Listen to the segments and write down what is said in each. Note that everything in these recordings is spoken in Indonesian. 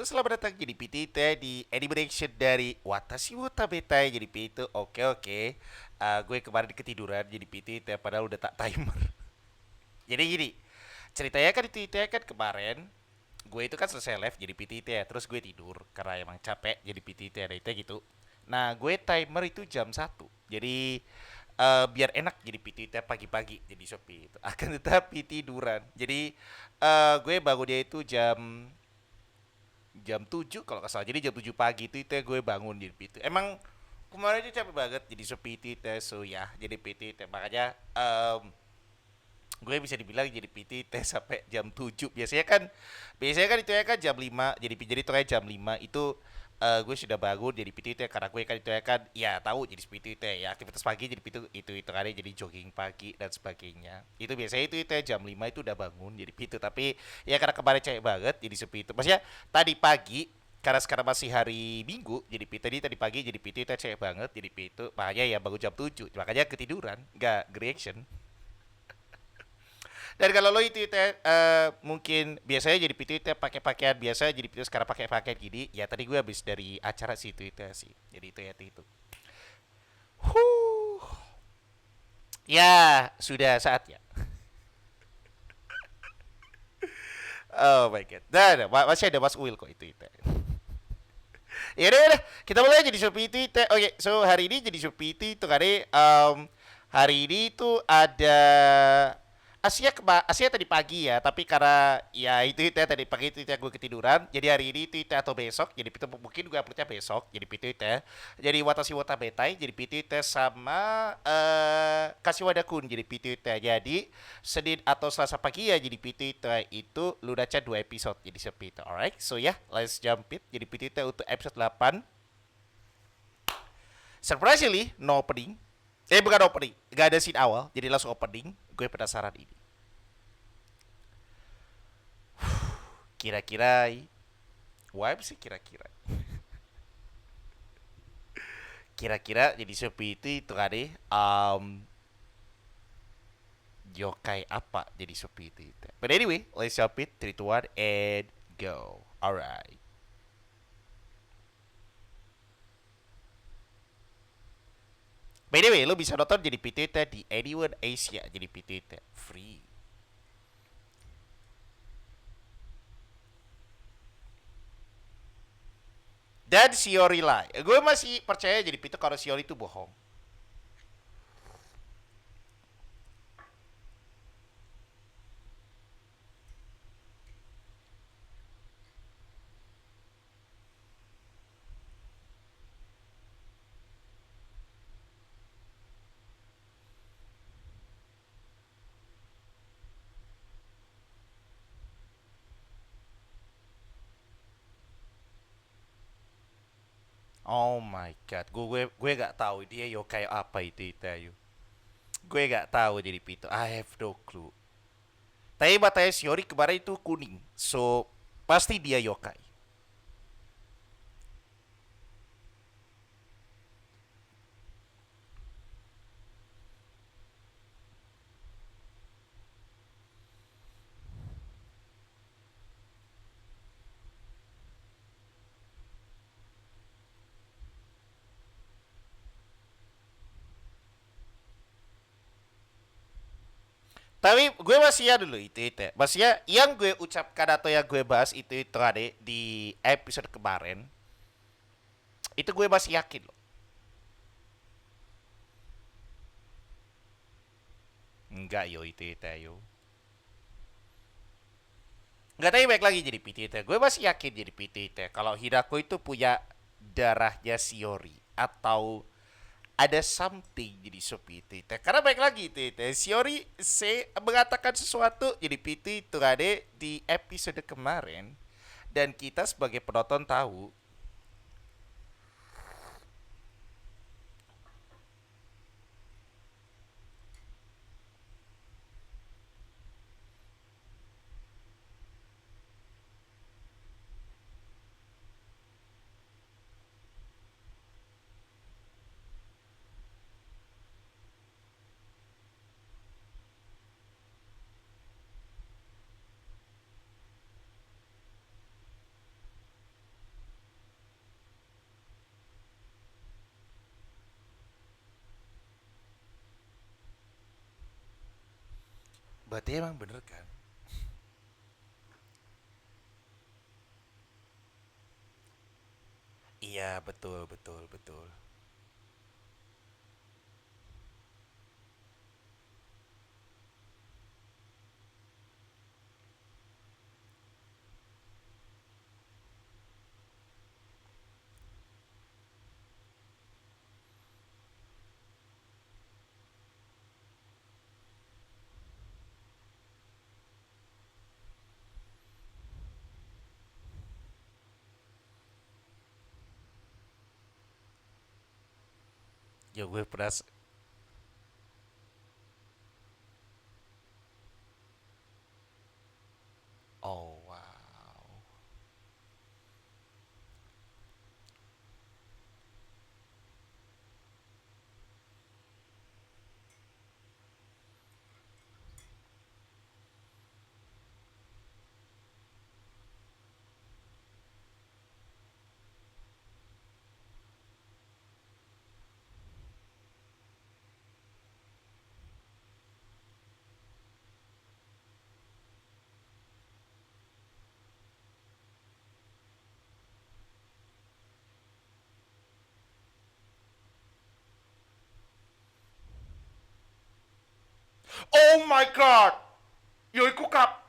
selamat datang jadi PT di anime reaction dari Watashi wo Tabetai jadi PT. Oke. Gue kemarin ketiduran jadi PT padahal udah tak timer. Jadi gini, ceritanya kan itu ya kan kemarin gue itu kan selesai live jadi PT ya, terus gue tidur karena emang capek jadi PT ada itu gitu. Nah, gue timer itu jam 1. Jadi biar enak jadi PT pagi-pagi jadi Shopee itu. Akan tetapi tiduran. Jadi gue bangun dia itu jam 7 kalau nggak salah. Jadi jam 7 pagi itu ya gue bangun jadi PT. Emang kemarin itu capek banget jadi PT so ya jadi PT makanya gue bisa dibilang jadi PT sampai jam 7. Biasanya kan itu ya kan jam 5 jadi itu kayak jam 5 itu gue sudah bangun jadi PT karena gue kan itu ya kan ya tahu jadi PT ya aktivitas pagi jadi PT itu kan jadi jogging pagi dan sebagainya. Itu biasanya itu ya jam 5 itu udah bangun jadi PT tapi ya karena kemarin capek banget jadi seperti itu. Maksudnya tadi pagi karena sekarang masih hari Minggu jadi PT tadi pagi jadi PT itu capek banget jadi PT makanya ya bangun jam 7 makanya ketiduran nggak reaction. Dan kalau lo itu mungkin biasanya jadi PT itu pakai pakaian biasa jadi PT sekarang pakai pakaian gini ya tadi gue habis dari acara sih itu sih jadi itu. Huh. Ya sudah saatnya. Oh my god. Nah, masih ada Mas Will kok itu. Ya udah, kita mulai jadi Shopee itu. Oke, so hari ini jadi Shopee itu kali hari ini tuh ada Asia tadi pagi ya, tapi karena ya itu ya tadi pagi itu ya gue ketiduran. Jadi hari ini itu atau besok, jadi itu mungkin gue uploadnya besok. Jadi itu ya. Jadi Watashi wo Tabetai, jadi itu sama Kashiwada Kun jadi itu ya. Jadi Senin atau Selasa pagi ya jadi itu itu lu baca 2 episode jadi seperti itu. Alright, so ya, let's jump it. Jadi itu untuk episode 8. Surprisingly, no opening. Bukan opening, gak ada scene awal, jadi langsung opening. Gue penasaran ini. Kira-kira web sih kira-kira. Kira-kira jadi seperti itu kan deh. Yokai apa jadi seperti itu. But anyway, let's jump it. 3, 2, 1, and go. Alright. By the way, lo bisa nonton jadi PT di Anyone Asia jadi PT free. Dan Shiori lah. Gue masih percaya jadi PT kalau Shiori itu bohong. Oh my god, gue gak tahu dia yokai apa itu. Gue gak tahu jadi Pito. I have no clue. Tapi matanya Shiori kemarin itu kuning. So, pasti dia yokai. Tapi gue masih ya dulu itu. Masih ya yang gue ucapkan atau yang gue bahas itu ada di episode kemarin. Itu gue masih yakin loh. Enggak yo itu yo. Enggak tahu baik lagi jadi PT itu. Gue masih yakin jadi PT itu. Kalau Hidako itu punya darahnya Shiori atau ada something jadi seperti itu. Karena baik lagi itu. Shiori mengatakan sesuatu jadi PT itu ada di episode kemarin dan kita sebagai penonton tahu. Berarti emang bener kan? Iya, betul, betul, betul. Ya gue pernah. Oh wow. Oh my god. Yo ikut kap.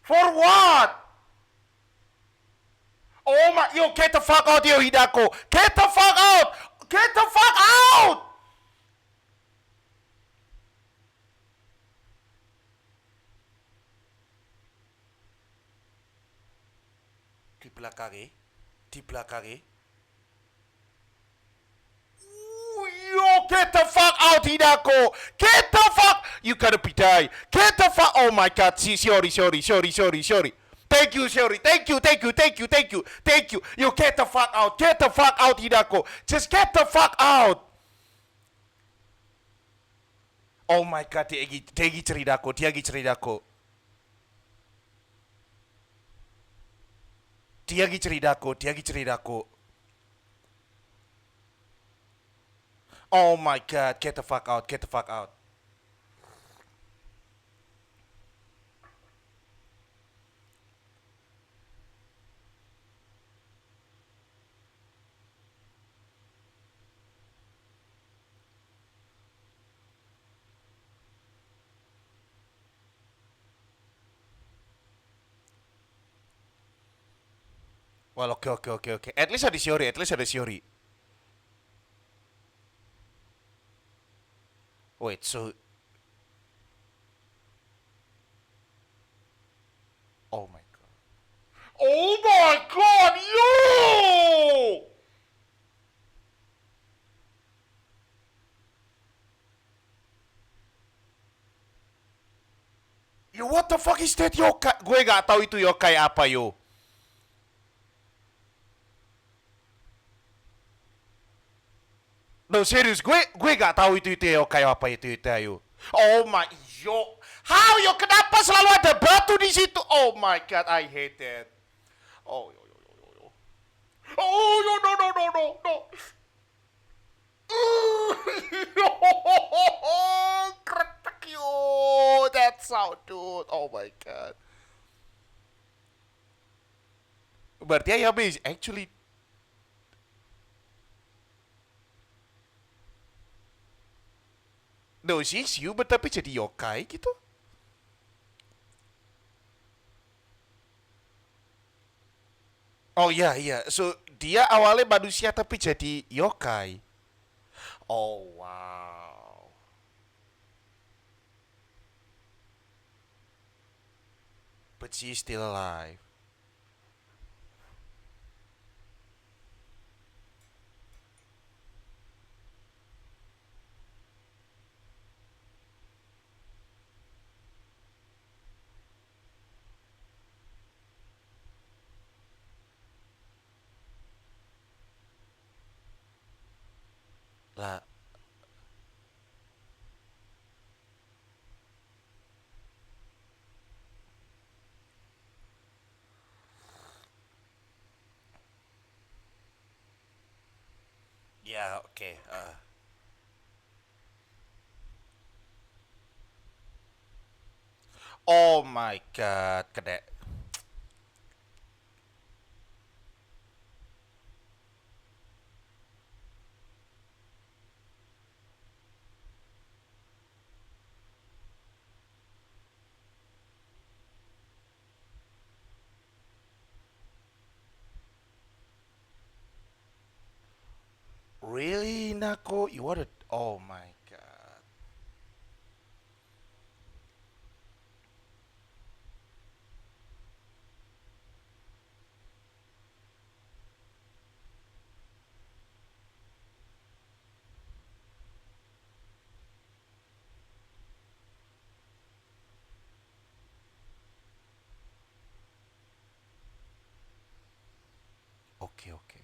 For what? Oh my, yo, get the fuck out, yo, Hidako. Get the fuck out. Get the fuck out. Di belakang, eh? Di belakang, eh? Yo, get the fuck out, Hidako. Get the fuck. You gotta be die. Get the fuck. Oh my god. Sorry, sorry, sorry, sorry, sorry. Thank you, sorry. Thank you, thank you, thank you, thank you, thank you. You get the fuck out. Get the fuck out, Hidako. Just get the fuck out. Oh my god, dia lagi ceritaku, dia lagi ceritaku. Dia lagi ceritaku, dia lagi ceritaku. Oh my god, get the fuck out, get the fuck out. Well, oke, oke, oke, oke. At least ada Shiori, at least ada Shiori. Wait, so... Oh my god. Oh my god, yo! Yo, what the fuck is that yokai? Gue gak tahu itu yokai apa, yo. No, serius, gue gak tahu itu yokai apa itu ayo. Oh my, yo. How, yo, kenapa selalu ada batu di situ? Oh my god, I hate that. Oh, yo, yo, yo, yo, yo. Oh, yo, no, no, no, no, no. Kretek, yo. That sound, dude. Oh my god. Berarti Ayame is actually no, she's human tapi jadi yokai gitu. Oh iya iya, so dia awalnya manusia tapi jadi yokai. Oh wow. But she's still alive. Lah, ya oke. Oh my god, kedek. Really, Nako? You wanted? Oh my god. Oke, oke.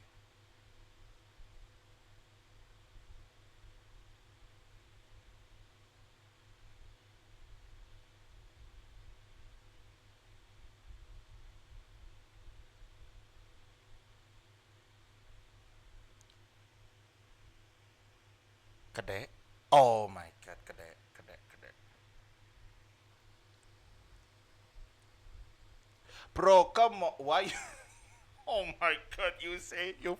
Kedek. Oh my god, kedek, kedek, kedek. Bro, come on. Why? Oh my god, you say you.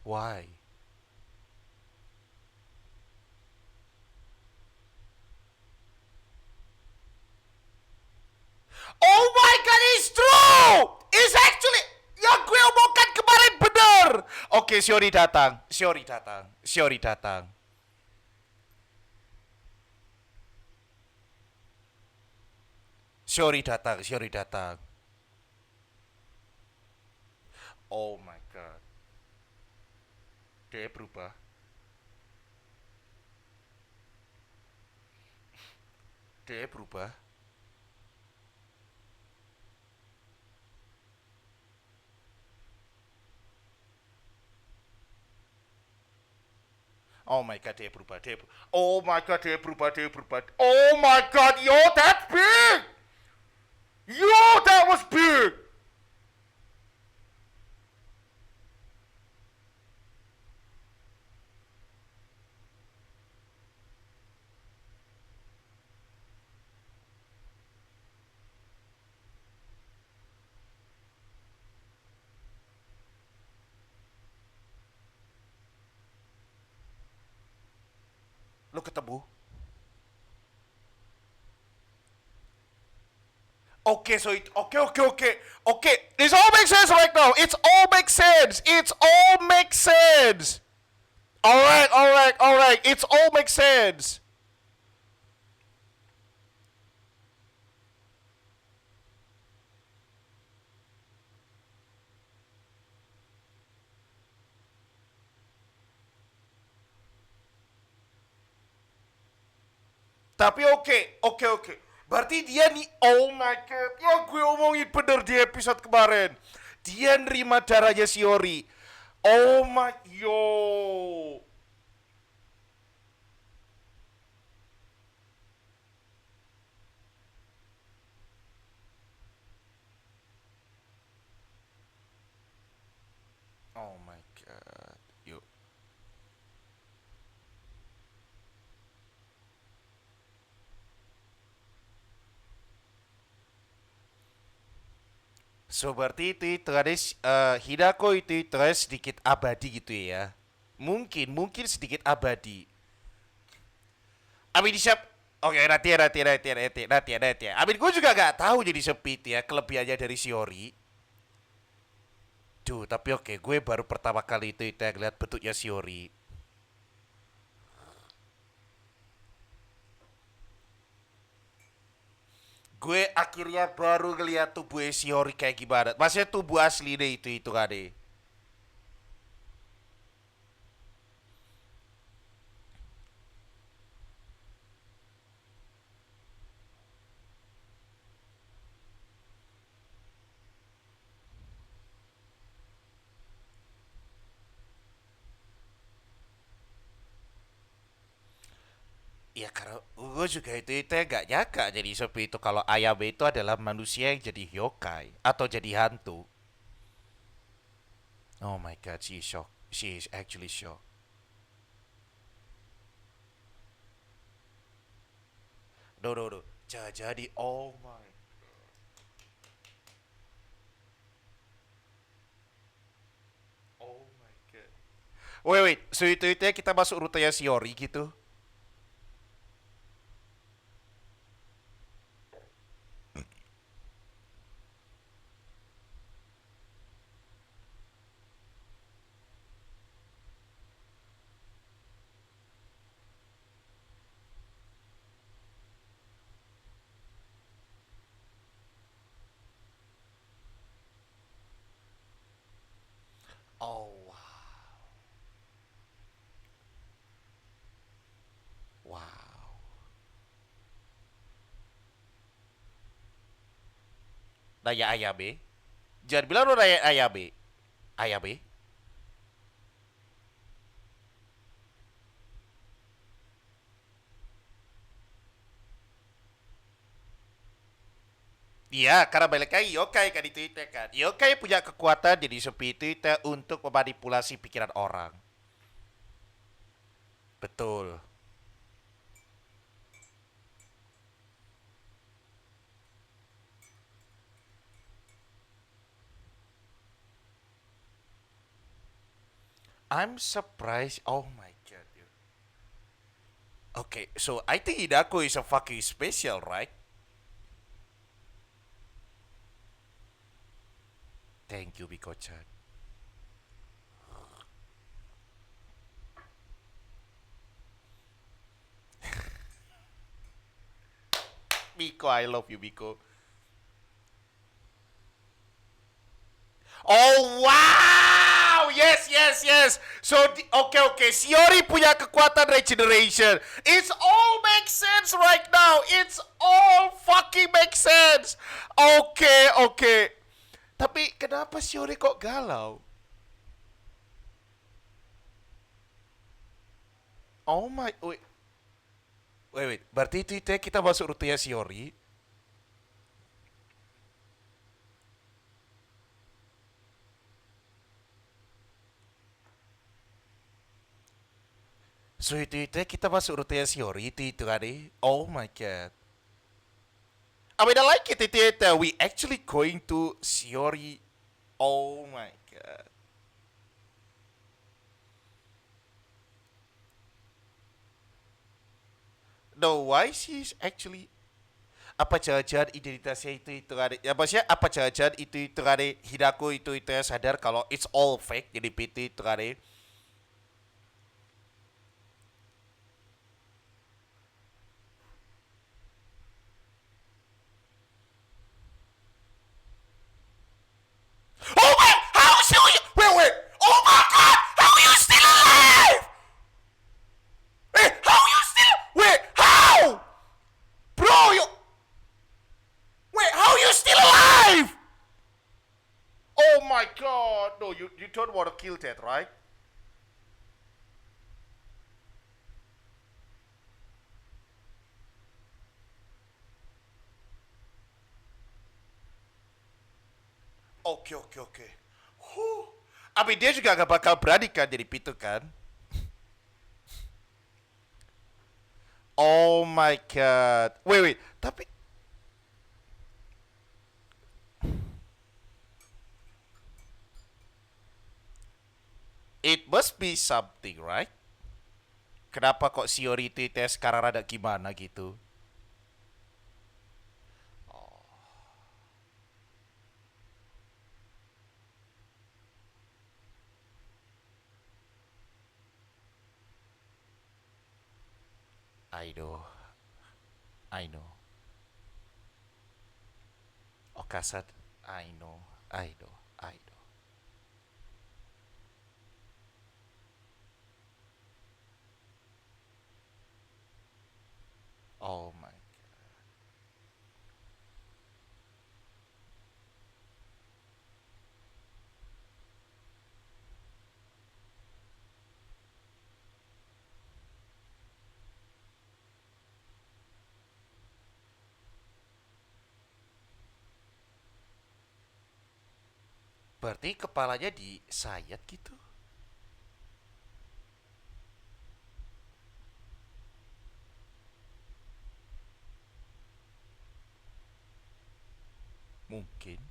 Why? Oh my god, it's true! It's actually yang gue omongkan kemarin bener. Oke, Shiori datang, Shiori datang, Shiori datang, Shiori datang, Shiori datang. Oh my god, dia berubah. Dia berubah. Oh my god, dia berubah, dia berubah. Oh my god, dia berubah, dia berubah. Oh my god, yo, that's big! Yo, that was big! Lo ketemu? Okay, so it okay. This all makes sense right now. It's all makes sense. It's all makes sense. All right. It's all makes sense. Tapi oke. Berarti dia nih, oh my god, yang gue omongin bener di episode kemarin. Dia nerima darahnya Shiori. Oh my, yo. Oh my god, yo. So berarti itu terus Hidako itu terus sedikit abadi gitu ya. Mungkin sedikit abadi. Amin siap. Oke, nanti. Amin gue juga gak tahu jadi sepit ya kelebihannya dari Shiori. Duh, tapi oke, gue baru pertama kali itu yang lihat bentuknya Shiori. Gue akhirnya baru ngeliat tubuh Shiori kayak gimana. Maksudnya tubuh asli deh itu kan deh. Ya karena gue juga itu ya gak nyangka jadi seperti itu kalau Ayabe itu adalah manusia yang jadi yokai atau jadi hantu. Oh my god, she is shocked. She is actually shocked. No, no, no. Jadi, oh my. Oh my god. Wait, wait. So itu ya kita masuk rutenya Shiori gitu. Oh wow. Wow. Naya Ayabe. Jangan bilang lu Naya Ayabe. Ayabe. Iya, karena balik lagi yokai kan itu kan. Yokai punya kekuatan jadi seperti itu untuk memanipulasi pikiran orang. Betul. I'm surprised. Oh my god, dude. Okay, so I think Hidako is a fucking special, right? Thank you, Biko-chan. Biko, I love you, Biko. Oh wow! Yes, yes, yes. So okay, okay. Shiori punya kekuatan regeneration. It's all makes sense right now. It's all fucking makes sense. Okay, okay. Tapi kenapa Shiori kok galau? Oh my, wait, wait, wait. Berarti itu ya kita masuk rutenya Shiori. So itu ya kita masuk rutenya Shiori itu kali. Oh my god. I mean, I like it. We actually going to Shiori. Oh my god. No, why she's actually apa jangan-jangan identitasnya itu ada ya maksudnya apa jangan-jangan itu ada Hidako itu ya sadar kalau it's all fake jadi PT itu ada oh my how is you wait wait oh my god how are you still alive wait how you still wait how bro you wait how you still alive oh my god no you don't want to kill that right. Oke oke oke. Huh. Tapi dia juga gak bakal berani kan jadi Pitu kan? Oh my god. Wait wait. Tapi it must be something right? Kenapa kok Shiori itu sekarang rada gimana gitu? I know. I know. Okasan. I know. I know. I know. Oh my. Berarti kepalanya disayat gitu. Mungkin.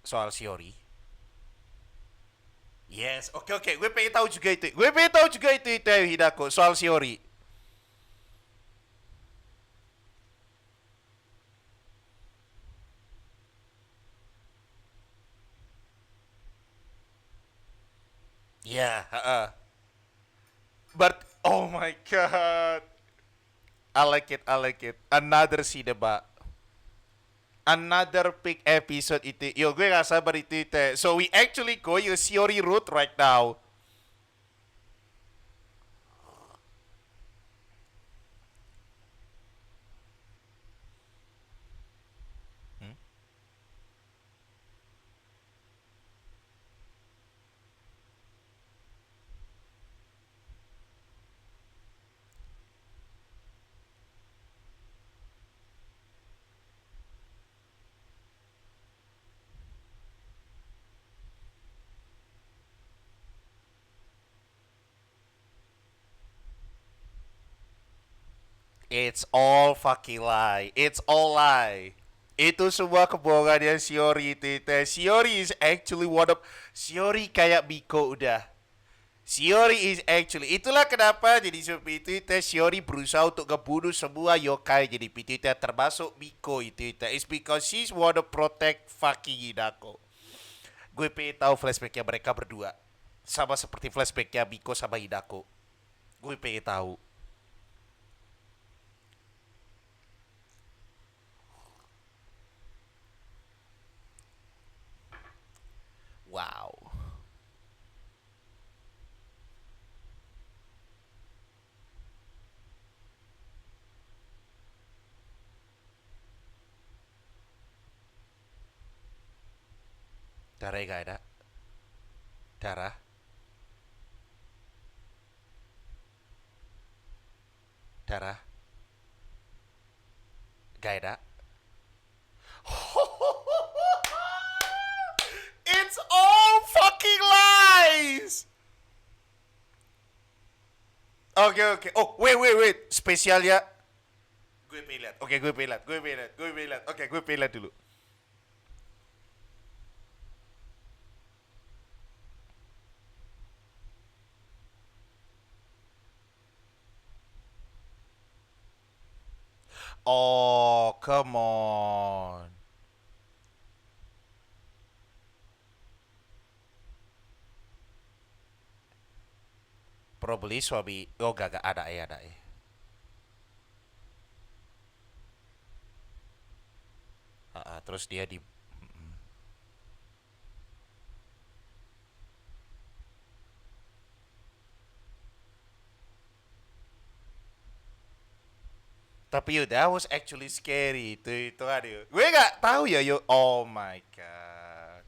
Soal Shiori. Yes, oke oke. Gue pengen tahu juga itu. Gue pengen tahu juga itu Hidako soal Shiori. Ya, yeah, But oh my god. I like it, I like it. Another cinema. Another big episode itu. Yo, gue gak sabar itu. So we actually going a Shiori route right now. Hmm? It's all fucking lie. It's all lie. Itu semua kebohongan yang Shiori itu. Shiori is actually one of Shiori kayak Miko udah. Shiori is actually itulah kenapa jadi seperti itu Shiori berusaha untuk ngebunuh semua yokai jadi itu termasuk Miko itu. It's because she's wanna protect fucking Hidako. Gue pengen tahu flashbacknya mereka berdua sama seperti flashbacknya Miko sama Hidako. Gue pengen tahu. Wow. Darah gak ada. Darah. Darah. Gak ada. It's all fucking lies. Oke oke. Oh wait. Spesialnya. Gue pengen lihat. Oke gue pengen lihat. Oke gue pengen lihat dulu. Oh come on. Probably suami. Oh gak ada ya ada ya. Terus dia di. Tapi yo, that was actually scary. Itu ada yo. Gue gak tahu ya yo. Oh my god.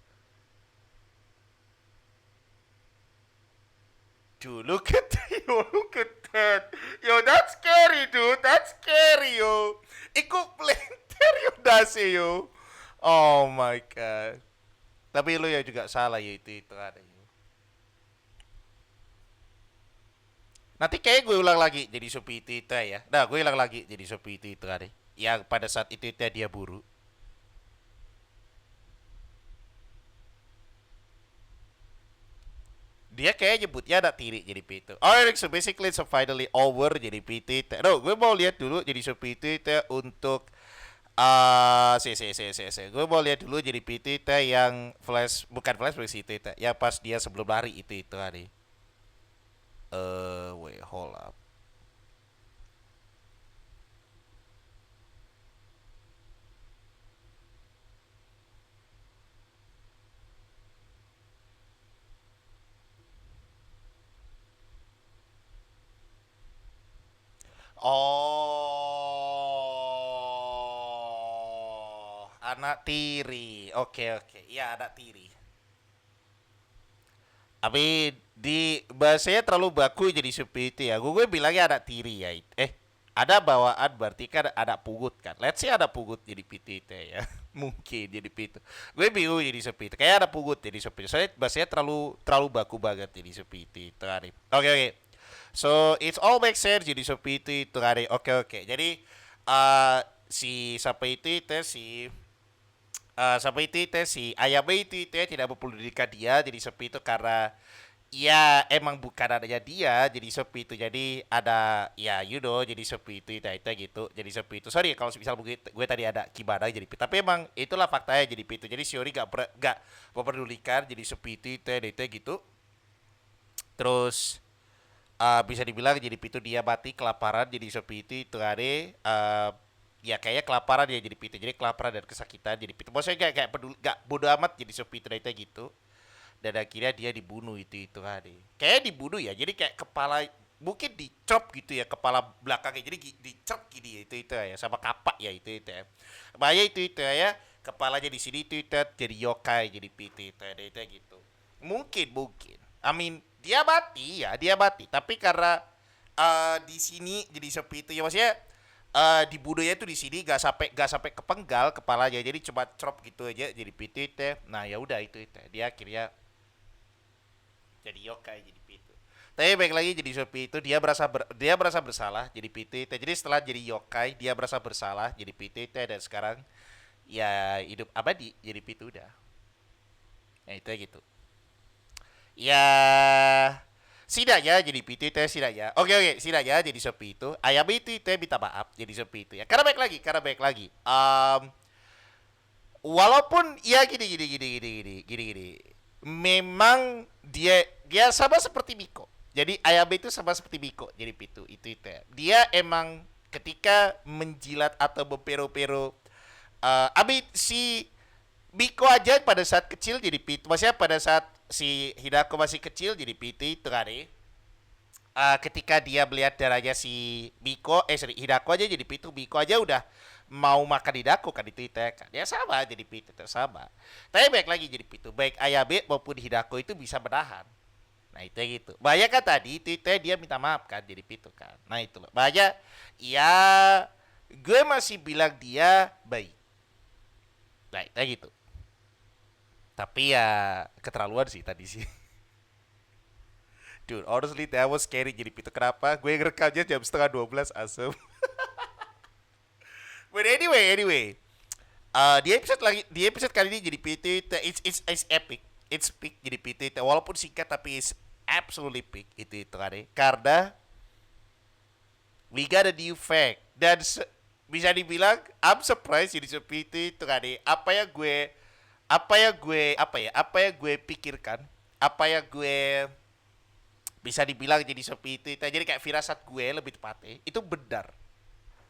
Dude, look at yo, look at that. Yo, that's scary, dude. That's scary, yo. Ikut pelintir yo dasi yo. Oh my god. Tapi lu ya juga salah ya itu ada yo. Nanti kayak gue ulang lagi jadi seperti itu ya. Nah, gue ulang lagi jadi seperti itu ada. Yang pada saat itu dia buru. Dia kayak nyebutnya ada tiri jadi PT. Alright, so basically it's finally over jadi PT. No, gue mau lihat dulu jadi PT untuk gue mau lihat dulu jadi PT yang flash bukan flash itu yang pas dia sebelum lari itu hari. Wait, hold up. Oh, anak tiri. Oke, oke. Ya, anak tiri. Tapi di bahasanya terlalu baku jadi seperti itu ya. Gue bilangnya anak tiri ya. ada bawaan berarti kan ada pugut kan. Let's say ada pugut jadi PT itu ya. Mungkin jadi PT. Gue bingung jadi sepi itu. Kayak ada pugut jadi sepi. Soalnya bahasanya terlalu terlalu baku banget jadi sepi itu hari. Oke oke. So it's all make sense jadi sepi itu hari. Oke oke. Jadi si siapa itu si sampai itu si ayam itu ya tidak mempedulikan dia jadi sepi itu karena ya emang bukan adanya dia jadi sepi itu jadi ada ya jadi sepi itu gitu jadi sepi itu sorry kalau misal gue tadi ada gimana jadi tapi emang itulah faktanya jadi itu jadi Shiori gak memperdulikan jadi sepi itu gitu terus bisa dibilang jadi itu dia mati kelaparan jadi sepi itu hari ya kayaknya kelaparan ya jadi pitu jadi kelaparan dan kesakitan jadi pitu maksudnya kayak peduli gak bodo amat jadi sepi itu gitu dan akhirnya dia dibunuh itu hari kayak dibunuh ya jadi kayak kepala mungkin dicop gitu ya kepala belakangnya jadi dicop gini itu ya sama kapak ya itu ya bahaya itu ya kepalanya di sini itu jadi yokai jadi pitu itu gitu mungkin I mean dia mati tapi karena di sini jadi sepi itu ya maksudnya dibunuhnya itu di sini gak sampai kepenggal kepalanya jadi cuma crop gitu aja jadi pitit ya nah ya udah itu dia akhirnya jadi yokai jadi pitu tapi baik lagi jadi sepi itu dia merasa bersalah jadi pitit jadi setelah jadi yokai dia merasa bersalah jadi pitit dan sekarang ya hidup abadi jadi pitu udah ya itu gitu ya setidaknya jadi PT itu setidaknya oke setidaknya jadi sepi itu ayam itu minta maaf jadi sepi itu ya karena baik lagi walaupun ya gini memang dia sama seperti Miko jadi ayam itu sama seperti Miko jadi pitu itu ya. Dia emang ketika menjilat atau mempero-pero abi si Miko aja pada saat kecil jadi pitu maksudnya pada saat si Hidako masih kecil jadi PT itu kan ketika dia melihat darahnya si Hidako aja jadi pitu Miko aja udah mau makan Hidako kan itu kan ya sama jadi pitu sama tapi baik lagi jadi pitu baik Ayabe maupun Hidako itu bisa menahan nah itu gitu banyak kan tadi itu dia minta maaf kan jadi pitu kan nah itu loh banyak ya gue masih bilang dia baik nah itu gitu tapi ya keterlaluan sih tadi sih. Dude, honestly that was scary jadi itu kenapa? Gue ngerekamnya jam setengah 12 asem. But anyway. Di episode kali ini jadi PT it's epic. It's peak jadi PT walaupun singkat tapi it's absolutely peak itu kan karena we got a new fact dan bisa dibilang I'm surprised jadi PT itu kan apa yang gue pikirkan apa yang gue bisa dibilang jadi seperti itu jadi kayak firasat gue lebih tepatnya itu benar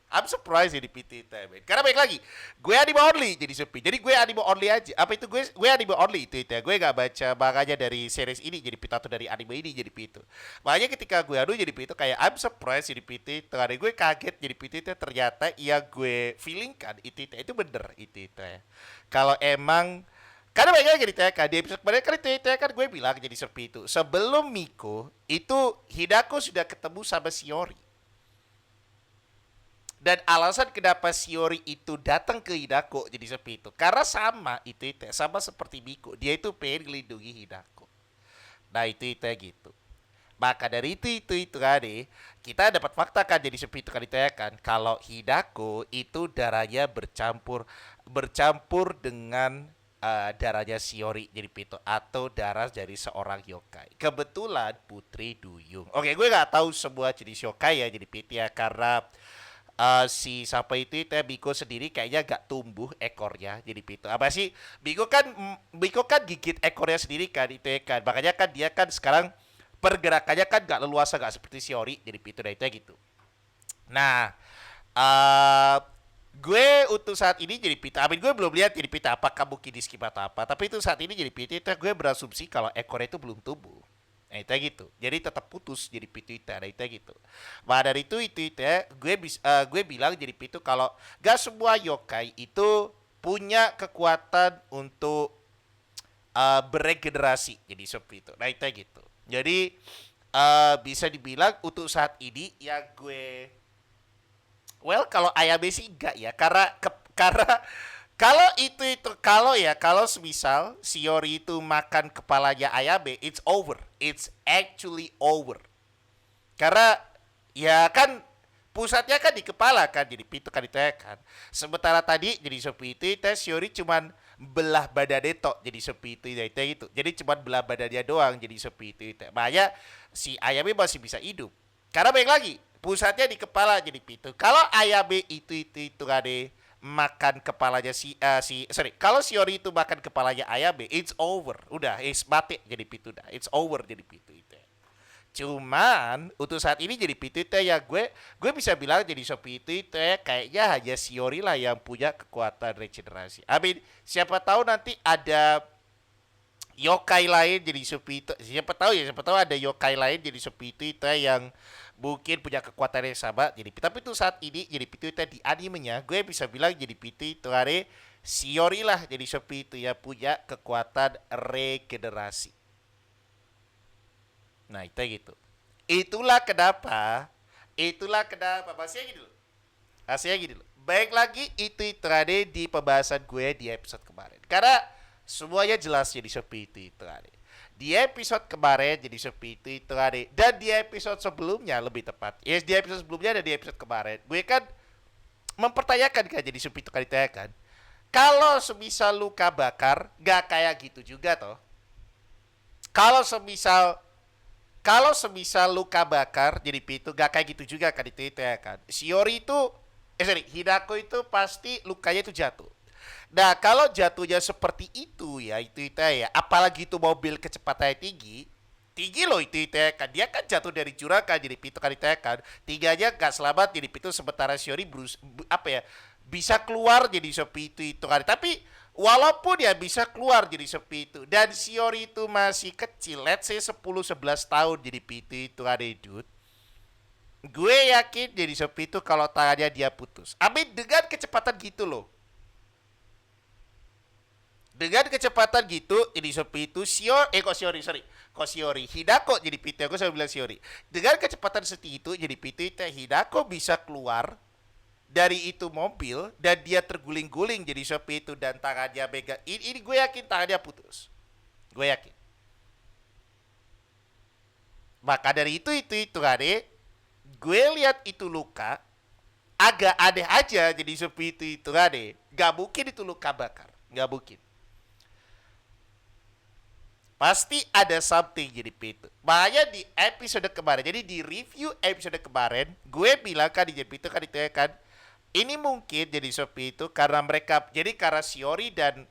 I'm surprised jadi PT itu man. Karena baik lagi gue anime only jadi sepi jadi gue anime only aja apa itu gue anime only itu ya gue gak baca manganya dari series ini jadi PT atau dari anime ini jadi PT makanya ketika gue jadi PT kayak I'm surprised jadi PT karena gue kaget jadi PT itu ternyata yang gue feeling kan itu bener itu ya kalau emang karena banyak cerita di episode kemarin kan itu kan gue bilang jadi seperti itu sebelum Miko itu Hidako sudah ketemu sama Shiori dan alasan kenapa Shiori itu datang ke Hidako jadi seperti itu karena sama itu sama seperti Miko dia itu pengen melindungi Hidako nah itu gitu maka dari itu kan kita dapat fakta kan jadi seperti itu kan itu ya kan kalau Hidako itu darahnya bercampur dengan darahnya Shiori jadi Pito atau darah dari seorang yokai. Kebetulan Putri Duyung. Oke, gue nggak tahu semua jenis yokai ya jadi Pito ya karena si siapa itu Biko sendiri kayaknya gak tumbuh ekornya jadi Pito. Apa sih Biko kan gigit ekornya sendiri kan itu ya kan. Makanya kan dia kan sekarang pergerakannya kan gak leluasa gak seperti Shiori jadi Pito dan itu ya gitu. Nah, gue untuk saat ini jadi pita. Amin gue belum lihat jadi pita apakah mungkin di skip atau apa. Tapi itu saat ini jadi pita itu gue berasumsi kalau ekornya itu belum tumbuh. Nah itu gitu. Jadi tetap putus jadi pitu itu. Nah itu gitu. Nah dari itu ya gue bilang jadi pitu kalau gak semua yokai itu punya kekuatan untuk beregenerasi jadi seperti itu. Nah itu gitu. Jadi bisa dibilang untuk saat ini ya gue Well, kalau Ayabe sih enggak ya, karena kalau kalau semisal Shiori itu makan kepalanya Ayabe, it's over. It's actually over. Karena ya kan pusatnya kan di kepala kan, jadi pintu kan itu ya kan. Sementara tadi jadi seperti itu, Shiori cuman belah badannya tok jadi seperti itu. Jadi cuman belah badannya doang jadi seperti itu. Makanya si Ayabe masih bisa hidup. Karena baik lagi, pusatnya di kepala jadi pintu. Kalau Ayabe itu ada makan kepalanya kalau Shiori itu makan kepalanya Ayabe, it's over. Udah, it's mati jadi pintu dah. It's over jadi pintu itu. Cuman untuk saat ini jadi PT ya gue bisa bilang jadi seperti itu ya kayaknya hanya Shiori lah yang punya kekuatan regenerasi. I mean, siapa tahu nanti ada yokai lain jadi seperti itu. Siapa tahu ada yokai lain jadi seperti itu ya yang mungkin punya kekuatan yang sama jadi tapi itu saat ini jadi PT itu di animenya gue bisa bilang jadi PT itu ada Shiori lah jadi seperti itu ya punya kekuatan regenerasi. Nah, itu gitu. Itulah kenapa, masih gini dulu. Masih gini dulu. Baik lagi itu terade di pembahasan gue di episode kemarin. Karena semuanya jelas jadi seperti itu terade. Di episode kemarin jadi seperti itu terade. Dan di episode sebelumnya lebih tepat. Yes, di episode sebelumnya dan di episode kemarin. Gue kan mempertanyakan kan jadi seperti itu kan ditanyakan. Kalau semisal luka bakar, gak kayak gitu juga toh. Kalau semisal kalau semisal luka bakar jadi pintu gak kayak gitu juga kan itu ya kan. Shiori itu Hinako itu pasti lukanya itu jatuh. Nah, kalau jatuhnya seperti itu ya itu ya. Apalagi itu mobil kecepatannya tinggi, tinggi loh itu ya kan. Dia kan jatuh dari jurang kan jadi pintu kan itu ya kan. Tiganya gak selamat jadi pintu sementara Shiori bisa keluar jadi seperti itu kan. Tapi walaupun ya bisa keluar jadi seperti itu dan Shiori itu masih kecil, let's say 10-11 tahun jadi pintu itu ada dude. Gue yakin jadi seperti itu kalau tangannya dia putus. Amin dengan kecepatan gitu loh. Dengan kecepatan gitu jadi seperti itu Shiori Hidako jadi pintu aku selalu bilang Shiori. Dengan kecepatan seperti itu jadi pintu itu Hidako bisa keluar dari itu mobil dan dia terguling-guling jadi seperti itu dan tangannya pegang ini gue yakin tangannya putus, gue yakin. Maka dari itu kade gue lihat itu luka agak aneh aja jadi seperti itu kade gak mungkin itu luka bakar, gak mungkin, pasti ada something jadi pintu. Makanya di episode kemarin, jadi di review episode kemarin gue bilang kan di itu kan itu ya kan ini mungkin jadi seperti itu karena karena Shiori dan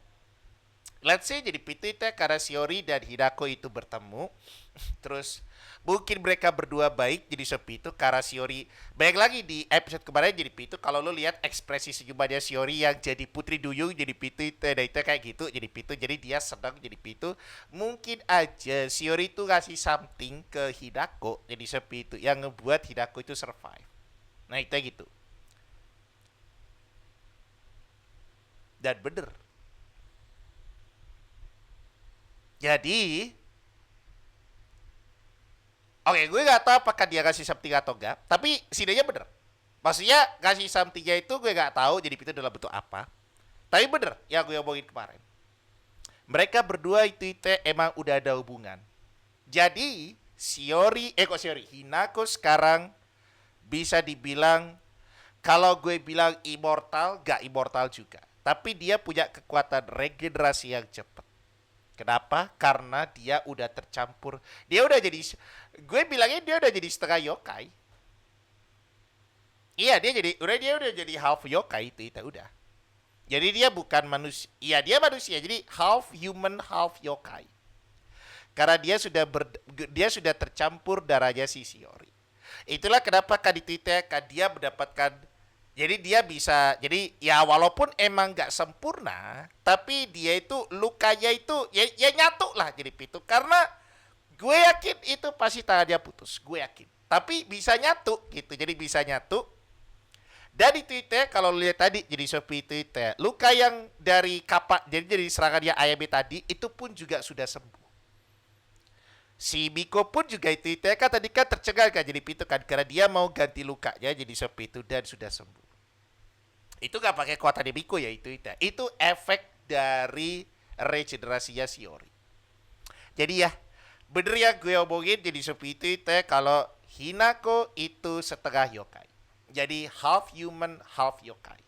let's say jadi pintu itu ya, karena Shiori dan Hidako itu bertemu terus mungkin mereka berdua baik jadi seperti itu karena Shiori baik lagi di episode kemarin jadi pintu kalau lo lihat ekspresi senyumannya Shiori yang jadi putri duyung jadi pintu itu dan itu kayak gitu jadi pintu jadi dia sedang jadi pintu mungkin aja Shiori itu ngasih something ke Hidako jadi seperti itu yang ngebuat Hidako itu survive. Nah itu gitu. Dan bener. Jadi, oke, gue gak tahu apakah dia kasih something atau enggak, tapi sidanya bener. Maksudnya kasih somethingnya itu gue gak tahu jadi itu dalam bentuk apa. Tapi bener yang gue omongin kemarin. Mereka berdua itu emang udah ada hubungan. Jadi, Hinako sekarang bisa dibilang kalau gue bilang immortal, gak immortal juga. Tapi dia punya kekuatan regenerasi yang cepat. Kenapa? Karena dia udah tercampur. Gue bilangnya dia udah jadi setengah yokai. Iya, dia udah jadi half yokai itu udah. Jadi dia bukan manusia. Iya, dia manusia. Jadi half human, half yokai. Karena dia sudah tercampur darahnya si Shiori. Itulah kenapa kan di Twitter kan dia mendapatkan jadi dia bisa jadi ya walaupun emang nggak sempurna tapi dia itu lukanya itu ya nyatu lah jadi pintu karena gue yakin itu pasti tangan dia putus gue yakin tapi bisa nyatu gitu jadi bisa nyatu dan itu kalau lihat tadi jadi seperti itu luka yang dari kapak jadi serangan dia Ayabe tadi itu pun juga sudah sembuh Si Biko pun juga itu ya kan tadi kan tercengang kan jadi itu kan karena dia mau ganti lukanya jadi seperti itu dan sudah sembuh. Itu gak pakai kekuatan Biko ya itu. Itu efek dari regenerasinya Shiori. Jadi ya bener ya gue omongin jadi seperti itu ya kalau Hinako itu setengah yokai. Jadi half human half yokai.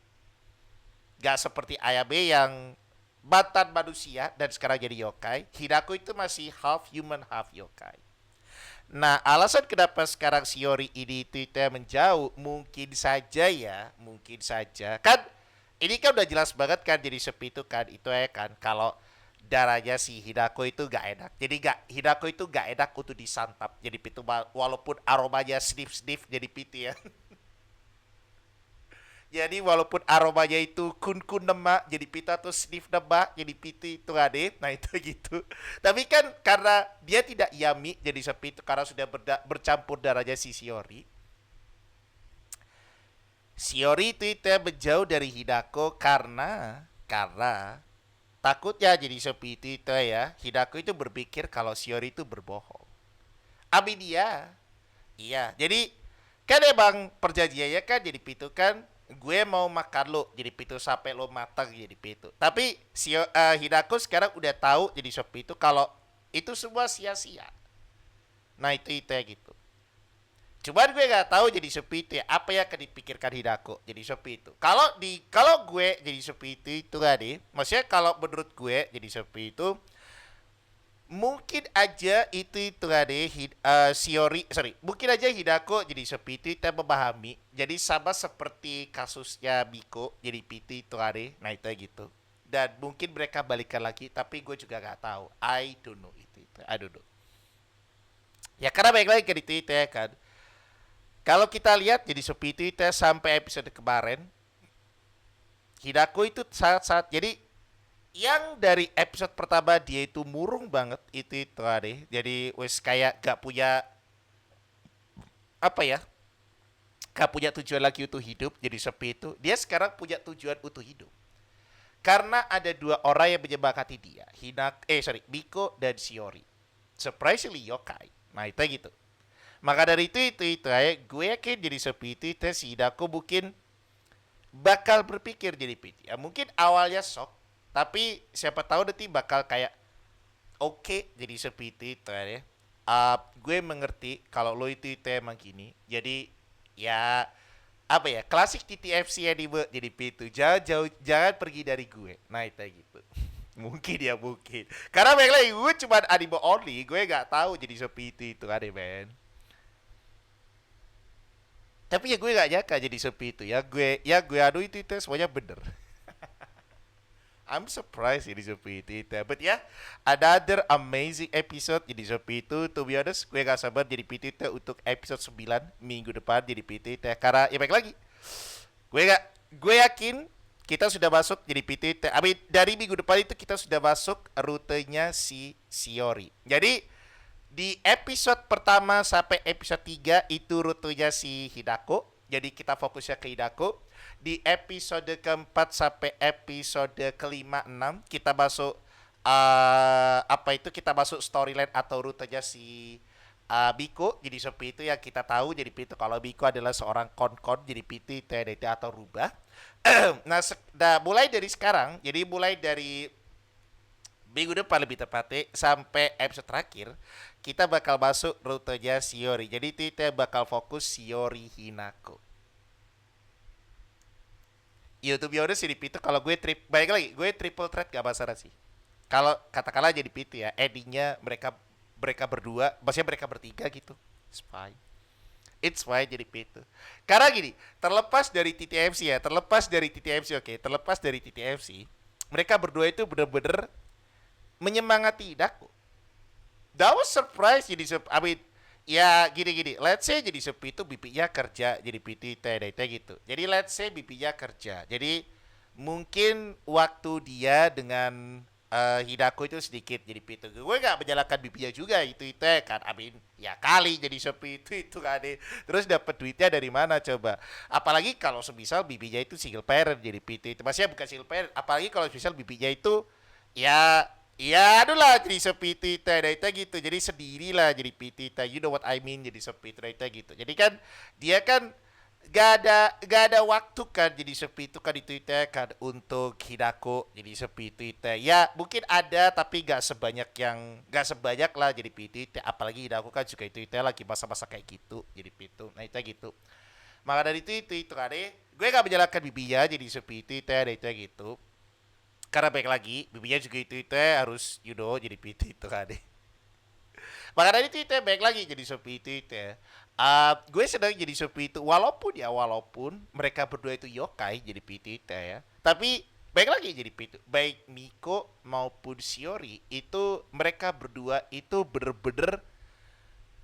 Gak seperti Ayabe yang mantan manusia dan sekarang jadi yokai. Hinako itu masih half human half yokai. Nah, alasan kenapa sekarang Shiori ini itu menjauh mungkin saja ya, mungkin saja. Kan ini kan udah jelas banget kan jadi seperti itu kan, itu ya kan kalau darahnya si Hinako itu gak enak. Jadi gak Hinako itu gak enak untuk disantap. Jadi itu walaupun aromanya sniff-sniff jadi pitu ya. Jadi walaupun aromanya itu kun-kun nemak jadi pita atau sniff nemak jadi piti itu ade, nah itu gitu. Tapi kan karena dia tidak yami jadi seperti itu karena sudah bercampur darahnya si Shiori. Shiori itu menjauh dari Hidako karena takutnya jadi seperti itu ya. Hidako itu berpikir kalau Shiori itu berbohong. Abi dia, iya. Jadi kan emang perjanjiannya kan jadi pitu kan gue mau makan lo jadi pitu sampai lo matang jadi pitu. Tapi si Hidako sekarang udah tahu jadi seperti itu kalau itu semua sia-sia. Nah itu ya gitu. Cuman gue nggak tahu jadi seperti itu ya apa yang akan dipikirkan Hidako jadi seperti itu. Kalau gue jadi seperti itu kan deh. Maksudnya kalau menurut gue jadi seperti itu mungkin aja itu ada Shiori mungkin aja Hidako jadi seperti itu kita memahami jadi sama seperti kasusnya Biko jadi PT itu ada nah itu gitu dan mungkin mereka balikan lagi tapi gue juga nggak tahu I don't know itu I don't know ya karena baik lagi ke itu ya kan kalau kita lihat jadi seperti itu sampai episode kemarin Hidako itu saat jadi yang dari episode pertama dia itu murung banget itu deh jadi wes kayak gak punya apa ya gak punya tujuan lagi untuk hidup jadi seperti itu dia sekarang punya tujuan untuk hidup karena ada dua orang yang menyemangati dia Biko dan Shiori surprisingly yokai nah itu gitu maka dari itu ya gue yakin jadi seperti itu si Hidako mungkin bakal berpikir jadi PT ya mungkin awalnya shock tapi siapa tahu nanti bakal kayak oke, jadi seperti itu ya. Gue mengerti kalau lo itu emang gini. Jadi ya apa ya klasik TTFC anime jadi itu jangan pergi dari gue. Nah itu gitu. Mungkin ya mungkin. Karena baik lagi gue cuma anime only. Gue nggak tahu jadi seperti itu kan men. Tapi ya gue nggak nyangka jadi seperti itu ya. Gue adu itu semuanya bener. I'm surprised jadi seperti itu. But ya, yeah, another amazing episode jadi seperti itu. To be honest, gue gak sabar jadi PT untuk episode 9 minggu depan jadi PT. Karena ya baik lagi. Gue yakin kita sudah masuk jadi PT. Dari minggu depan itu kita sudah masuk rutenya si Shiori. Jadi di episode pertama sampai episode 3 itu rutenya si Hidako. Jadi kita fokusnya ke Hidako. Di episode keempat sampai episode kelima 6 kita masuk kita masuk storyline atau rutenya si Biko jadi seperti itu yang kita tahu jadi itu kalau Biko adalah seorang kon jadi PT TDT atau rubah. Nah, mulai dari sekarang jadi mulai dari minggu depan lebih tepatnya sampai episode terakhir kita bakal masuk rutenya Shiori jadi kita bakal fokus Shiori Hinako. Ya to be honest jadi itu kalau gue baik lagi gue triple threat gak masalah sih. Kalau katakanlah jadi itu ya endingnya mereka berdua maksudnya mereka bertiga gitu. It's fine jadi itu. Karena gini terlepas dari TTFC mereka berdua itu bener-bener menyemangati Hidako. That was surprise jadi ya gini let's say jadi sepi itu BP-nya kerja jadi PT TDT gitu jadi let's say BP-nya kerja jadi mungkin waktu dia dengan Hidako itu sedikit jadi PT gue gak menyalahkan BP-nya juga itu kan ya kali jadi sepi itu kan terus dapat duitnya dari mana coba apalagi kalau semisal BP-nya itu single parent jadi PT itu maksudnya bukan single parent apalagi kalau semisal BP-nya itu ya Iya, aduh lah jadi sepi itu dari gitu. Jadi sendirilah jadi PT. You know what I mean jadi sepi itu gitu. Jadi kan dia kan gak ada waktu kan jadi sepi itu kan di Twitter kan untuk Hidako jadi sepi Twitter. Ya mungkin ada tapi gak sebanyak lah jadi PT. Apalagi Hidako kan juga itu lagi masa-masa kayak gitu jadi itu. Nah itu gitu. Maka dari itu kan gue gak menjalankan bibinya jadi sepi Twitter itu gitu. Karena baik lagi bibinya juga itu harus jadi PT itu kan maka dari itu baik lagi jadi sepi itu ya. Gue sedang jadi sepi itu walaupun mereka berdua itu yokai jadi PT ya. Tapi baik lagi jadi PT. Baik Miko maupun Shiori itu mereka berdua itu bener-bener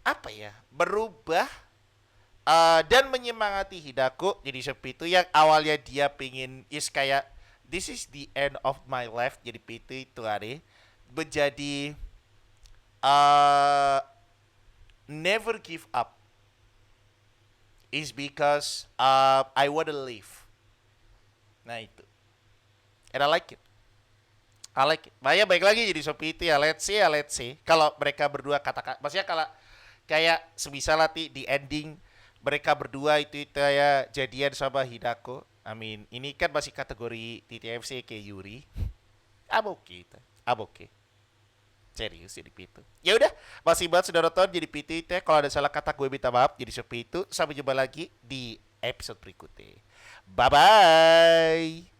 apa ya berubah dan menyemangati Hidako jadi sepi itu yang awalnya dia pingin kayak this is the end of my life jadi PT itu hari menjadi uh, never give up is because I wanna live. Nah itu. And I like it. I like it. Makanya baik lagi jadi seperti itu ya. Let's see. Kalau mereka berdua katakan, maksudnya kalau kayak semisal nanti di ending mereka berdua itu ya jadian sama Hidako. I mean, ini kan masih kategori TTFC kayak Yuri. I'm okay. I'm okay. Serius jadi itu. Ya udah, masih banget sudah nonton jadi PT itu. Kalau ada salah kata gue minta maaf. Jadi seperti itu. Sampai jumpa lagi di episode berikutnya. Bye bye.